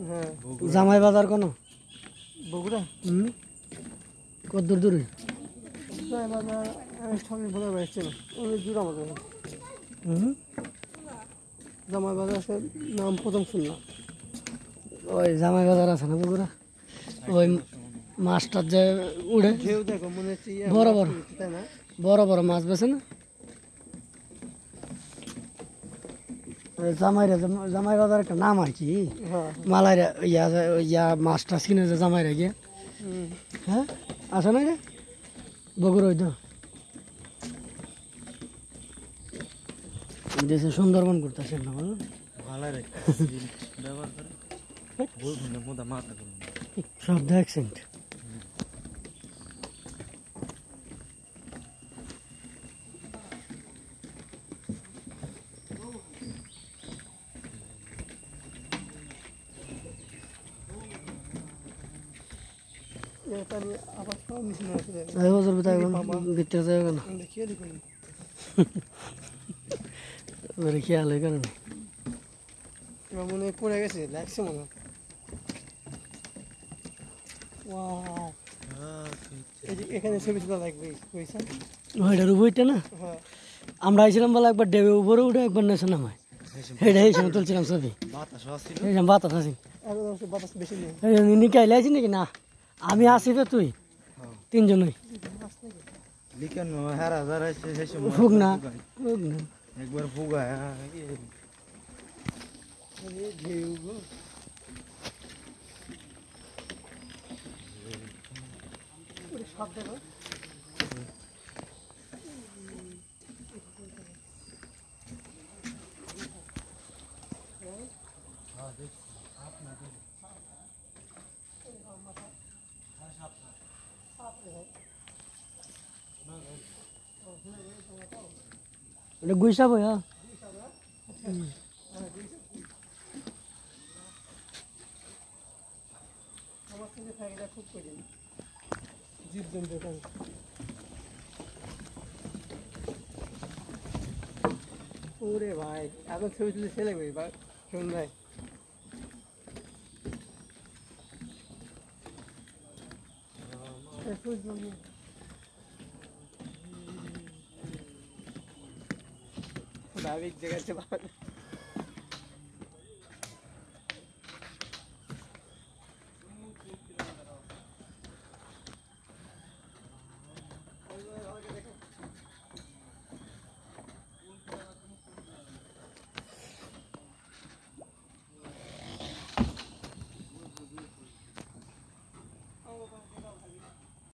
হ্যাঁ জামাই বাজার কোন বগুড়া কত দূর দূরে জামাই বাজার সবই বোঝা পারছে না অনেক দূর আমাদের জামাই বাজার নাম প্রথম শুনলাম ওই জামাই বাজার আছে না বগুড়া ওই মাছটার যে উড়ে ঢেউ দেখো মনে হচ্ছে বড় বড় তাই না বড় বড় মাছ বেছে না জামাই বাজার একটা নাম আর কি মালাইরা ইয়া মাছ টাছ কিনে যে জামাইরা গিয়ে হ্যাঁ আছে না রে বগুড়া ওই তো দেশে সুন্দরবন করতেছে না সব দেখছেন খেয়াল হয় কারণ মনে পড়ে গেছে লাগছে মনে এখানে ছবি তোলা লাগবে ওইটার উপরটা না আমরা আইছিলাম বলে একবার ডেবে উপরে উঠে একবার নেছে নামায় হেঁটে এই সময় তুলছিলাম ছবি বাতাস আছি বাতাস বেশি নেই নিকাইলে আছি নাকি না আমি আসি তো তুই তিনজনই ফুক না একবার ফুগা গুইসা বইয়া ওরে ভাই এখন ছবি তুলে ছেলে ভাই শোন ভাই ভাবিক জায়গাতে